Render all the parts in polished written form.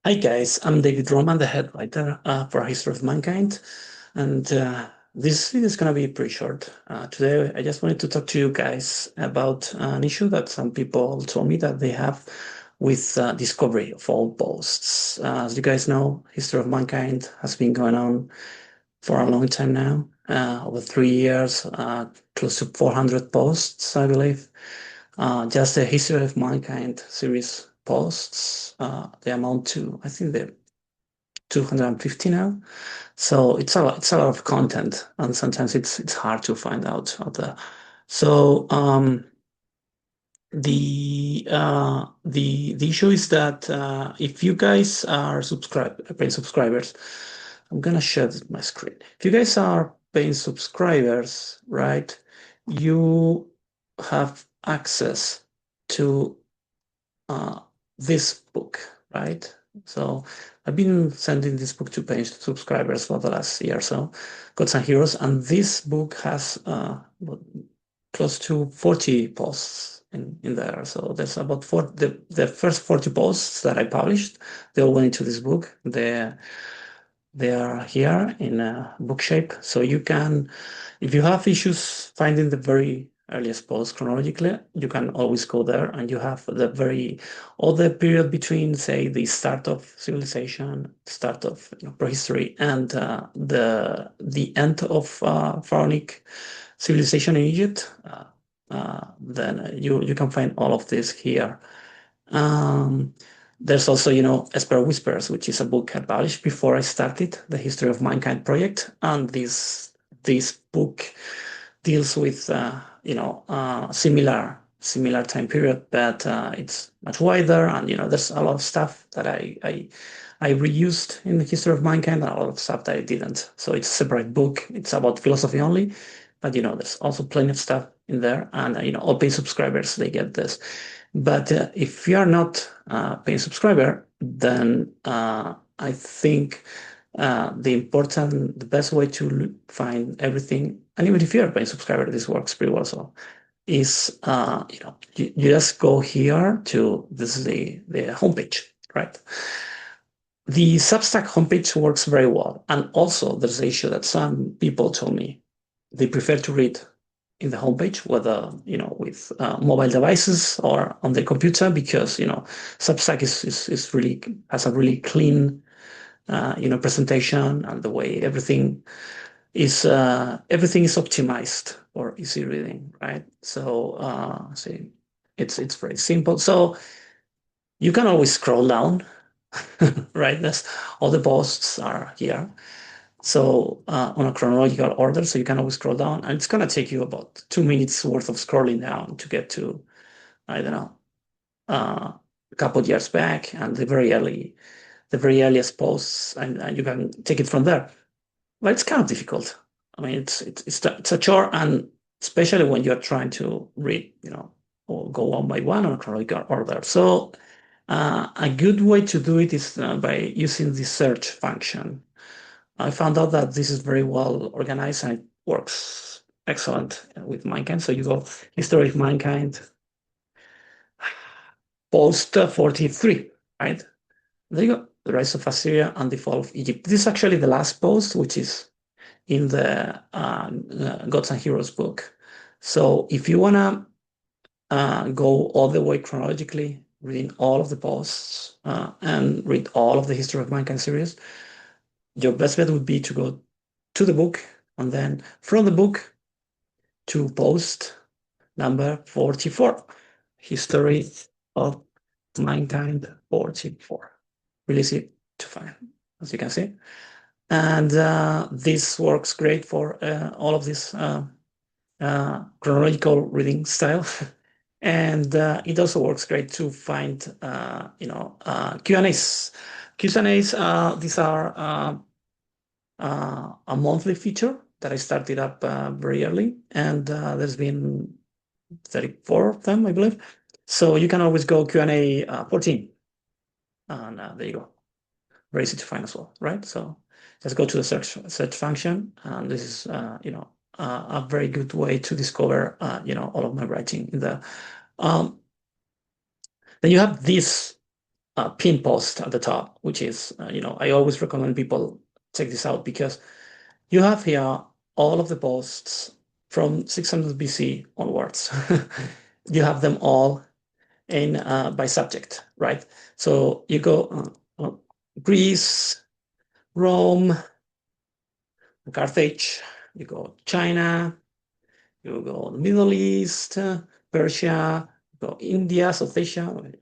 Hi guys, I'm David Roman, the head writer for History of Mankind, and this video is going to be pretty short. Today, I just wanted to talk to you guys about an issue that some people told me that they have with discovery of old posts. As you guys know, History of Mankind has been going on for a long time now, over 3 years, close to 400 posts, I believe. Just the History of Mankind series posts, they amount to, I think they're 250 now. So it's a lot of content, and sometimes it's hard to find out there. So the issue is that if you guys are paying subscribers, I'm gonna share my screen. If you guys are paying subscribers, right, you have access to this book, right? So I've been sending this book to paying subscribers for the last year or so, Gods and Heroes, and this book has close to 40 posts in there. So there's about the first 40 posts that I published, they all went into this book. They are here in book shape. So you can, if you have issues finding the very earliest post chronologically, you can always go there, and you have all the period between, say, the start of civilization, start of prehistory, and the end of pharaonic civilization in Egypt. Then you can find all of this here. Um, there's also, Esper Whispers, which is a book I published before I started the History of Mankind project, and this book deals with similar time period, but it's much wider, and there's a lot of stuff that I reused in the History of Mankind, and a lot of stuff that I didn't. So it's a separate book. It's about philosophy only, but there's also plenty of stuff in there, and all paid subscribers they get this. But if you are not a paying subscriber, then I think the best way to find everything, and even if you're a paying subscriber, this works pretty well. So is you just go here to this is the homepage, right? The Substack homepage works very well, and also there's the issue that some people told me they prefer to read in the homepage, whether with mobile devices or on the computer, because Substack is really has a really clean presentation, and the way everything is optimized for easy reading, right? So see, it's very simple. So you can always scroll down, right? That's all the posts are here. So on a chronological order, so you can always scroll down, and it's gonna take you about 2 minutes worth of scrolling down to get to, I don't know, a couple of years back, and the very earliest posts, and you can take it from there. But it's kind of difficult. I mean, it's a chore, and especially when you're trying to read, or go one by one on a chronological order. So a good way to do it is by using the search function. I found out that this is very well organized, and it works excellent with Mankind. So you go History of Mankind, post 43, right? There you go. The rise of Assyria and the fall of Egypt. This is actually the last post, which is in the Gods and Heroes book. So if you want to go all the way chronologically, reading all of the posts and read all of the History of Mankind series, your best bet would be to go to the book, and then from the book to post number 44, History of Mankind 44. Really easy to find, as you can see. And this works great for all of this chronological reading style. And it also works great to find, Q&As. Q&As, these are a monthly feature that I started up very early, and there's been 34 of them, I believe. So you can always go Q&A 14, and there you go. Very easy to find as well, right? So just go to the search function, and this is a very good way to discover all of my writing in there. Then you have this pin post at the top, which is, I always recommend people check this out because you have here all of the posts from 600 BC onwards. You have them all in by subject, right? So you go Greece, Rome, Carthage, you go China, you go the Middle East, Persia, you go India, South Asia,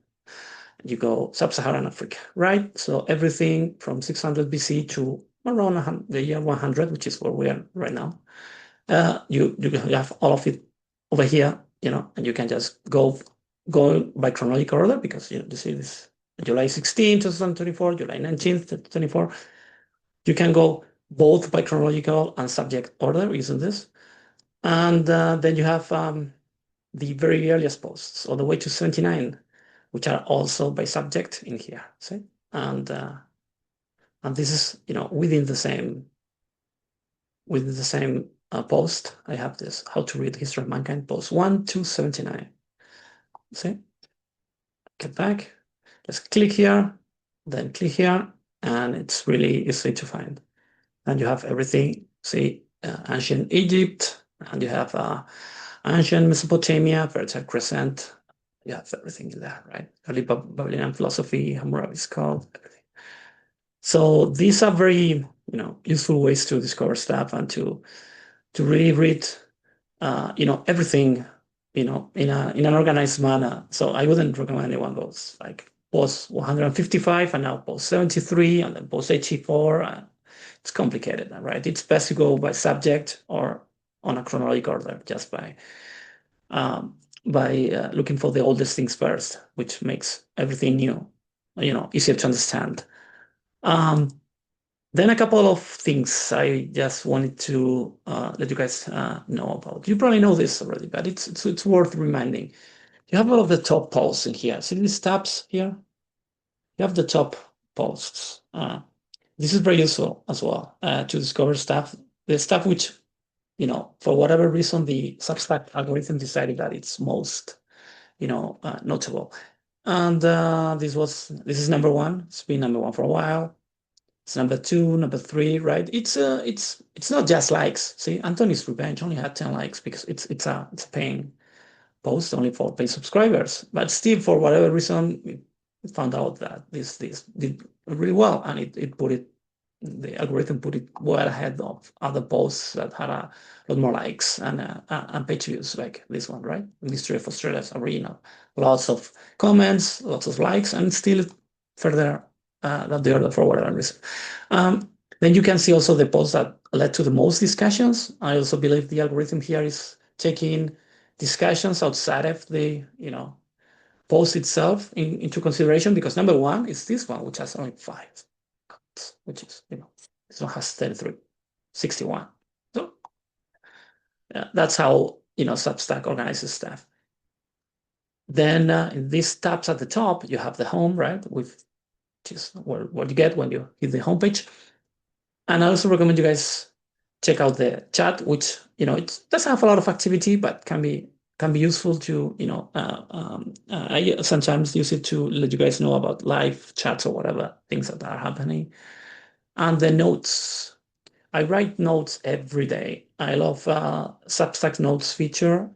you go Sub-Saharan Africa, right? So everything from 600 BC to around the year 100, which is where we are right now. You have all of it over here, and you can just go by chronological order because you see this July 16, 2024, July 19th, 2024. You can go both by chronological and subject order using this. And then you have the very earliest posts all the way to 79, which are also by subject in here. See? And this is within the same post. I have this how to read history of mankind post 1 to 79. See? Get back. Just click here, then click here, and it's really easy to find. And you have everything. See, ancient Egypt, and you have ancient Mesopotamia, Fertile Crescent. You have everything in there, right? Early Babylonian philosophy, Hammurabi's code, everything. So these are very, useful ways to discover stuff and to really read, everything, in an organized manner. So I wouldn't recommend anyone goes like post 155 and now post 73 and then post 84. It's complicated, right? It's best to go by subject or on a chronological order, just by looking for the oldest things first, which makes everything new, easier to understand. Then a couple of things I just wanted to let you guys know about. You probably know this already, but it's worth reminding. You have all of the top posts in here. See these tabs here? You have the top posts. This is very useful as well to discover stuff. The stuff which, for whatever reason, the Substack algorithm decided that it's most, notable. And this is number one. It's been number one for a while. It's number two, number three, right? It's not just likes. See, Anthony's Revenge only had 10 likes because it's a paying post only for paid subscribers. But still, for whatever reason, we found out that this did really well, and the algorithm put it well ahead of other posts that had a lot more likes and page views, like this one, right? Mystery of Australia's Arena. Lots of comments, lots of likes, and still further than the other for whatever reason. Then you can see also the posts that led to the most discussions. I also believe the algorithm here is taking discussions outside of the post itself into consideration, because number one is this one, which has only 5, which is this one has 33, 61. So that's how Substack organizes stuff. Then in these tabs at the top, you have the home, right, with just what you get when you hit the homepage. And I also recommend you guys check out the chat, which it doesn't have a lot of activity, but can be useful to I sometimes use it to let you guys know about live chats or whatever things that are happening. And the notes, I write notes every day. I love Substack notes feature.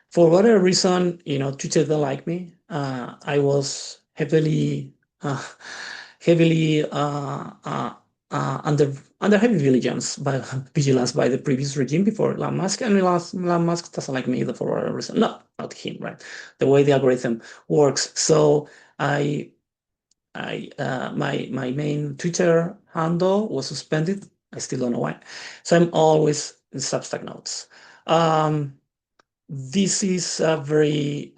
For whatever reason, Twitter don't like me. I was heavily under heavy vigilance by the previous regime before Elon Musk, and Elon Musk doesn't like me either for whatever reason. No, not him, right? The way the algorithm works. So my main Twitter handle was suspended. I still don't know why. So I'm always in Substack notes. This is a very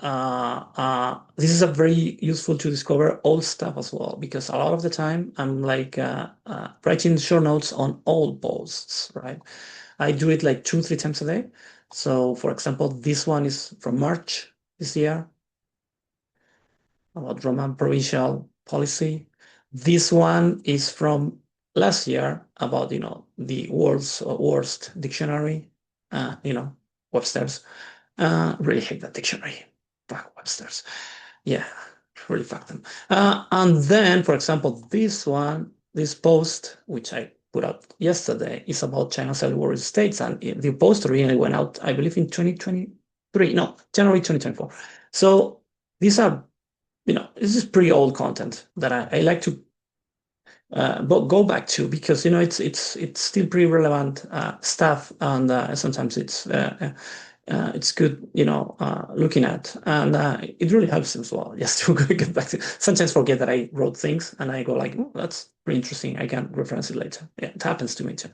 useful to discover old stuff as well, because a lot of the time I'm like writing short notes on old posts, right? I do it like 2-3 times a day. So for example, this one is from March this year about Roman provincial policy. This one is from last year about the world's worst dictionary, Webster's. Really hate that dictionary, Webster's. Yeah, really fuck them. And then, for example, this post, which I put out yesterday, is about China's early world states, and the post really went out, I believe, in 2023, no, January 2024. So these are, this is pretty old content that I like to but go back to, because it's still pretty relevant stuff, and sometimes it's good looking at, and it really helps as well. Just to get back to, sometimes forget that I wrote things and I go like, oh, that's pretty interesting, I can reference it later. Yeah, it happens to me too.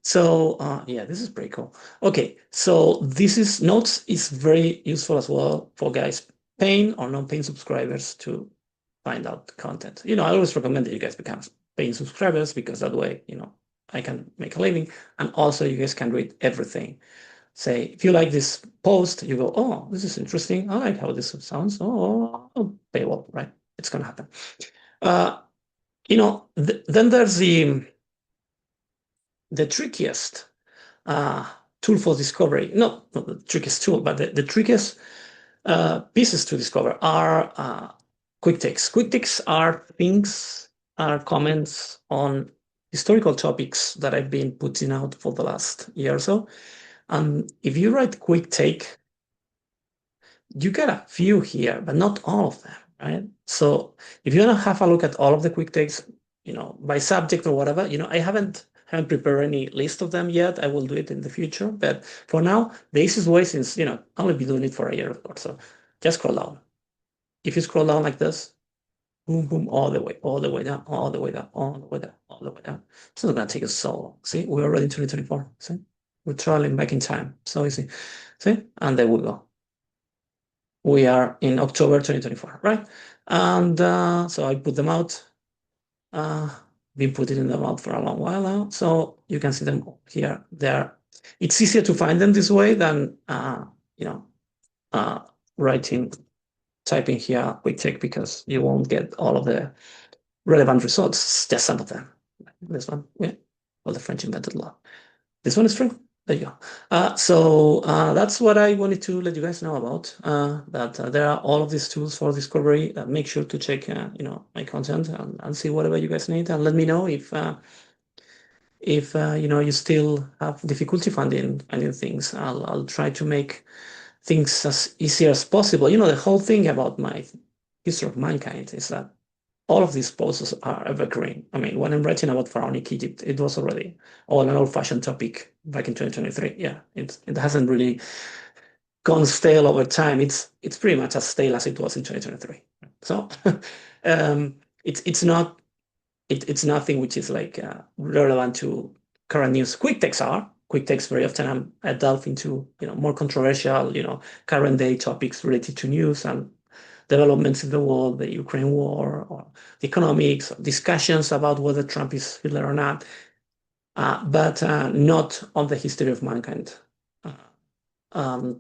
So yeah, this is pretty cool. Okay, so this is notes is very useful as well for guys paying or non-paying subscribers to find out the content. I always recommend that you guys become paying subscribers, because that way, I can make a living, and also you guys can read everything. Say, if you like this post, you go, oh, this is interesting. I like how this sounds. Oh, I'll pay well, right? It's gonna happen. Then there's the trickiest tool for discovery. Not the trickiest tool, but the trickiest pieces to discover are quick takes. Quick takes are comments on historical topics that I've been putting out for the last year or so. And if you write quick take, you get a few here, but not all of them, right? So if you want to have a look at all of the quick takes, by subject or whatever, I haven't prepared any list of them yet. I will do it in the future, but for now, the easiest way, since I've only been doing it for a year or so, just scroll down. If you scroll down like this, boom, boom, all the way down, all the way down, all the way down, all the way down. It's not gonna take us so long. See, we're already in 2024. See, we're traveling back in time. So easy. See, and there we go. We are in October 2024, right? And so I put them out. Been putting them out for a long while now, so you can see them here. There, it's easier to find them this way than typing here quick take, because you won't get all of the relevant results. Just some of them. This one, yeah, well, the French invented law. This one is free. There you go. So that's what I wanted to let you guys know about. That there are all of these tools for discovery. Make sure to check, my content, and see whatever you guys need, and let me know if you still have difficulty finding things. I'll try to make things as easy as possible. The whole thing about my history of mankind is that all of these posts are evergreen. I mean, when I'm writing about pharaonic Egypt, it was already an old-fashioned topic back in 2023. Yeah, it hasn't really gone stale over time. It's pretty much as stale as it was in 2023. So it's nothing which is like relevant to current news. Quick takes are. Quick takes very often I delve into more controversial, current day topics related to news and developments in the world, the Ukraine war, or the economics, discussions about whether Trump is Hitler or not, but not on the history of mankind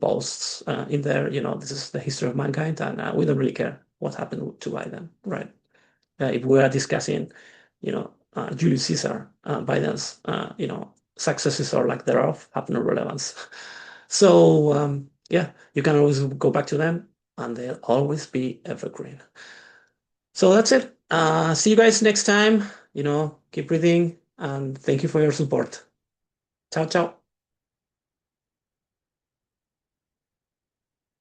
posts in there. This is the history of mankind, and we don't really care what happened to Biden, right? If we are discussing, Julius Caesar, Biden's, successes or lack thereof have no relevance. So yeah, you can always go back to them, and they'll always be evergreen. So that's it. See you guys next time. Keep reading, and thank you for your support. Ciao, ciao.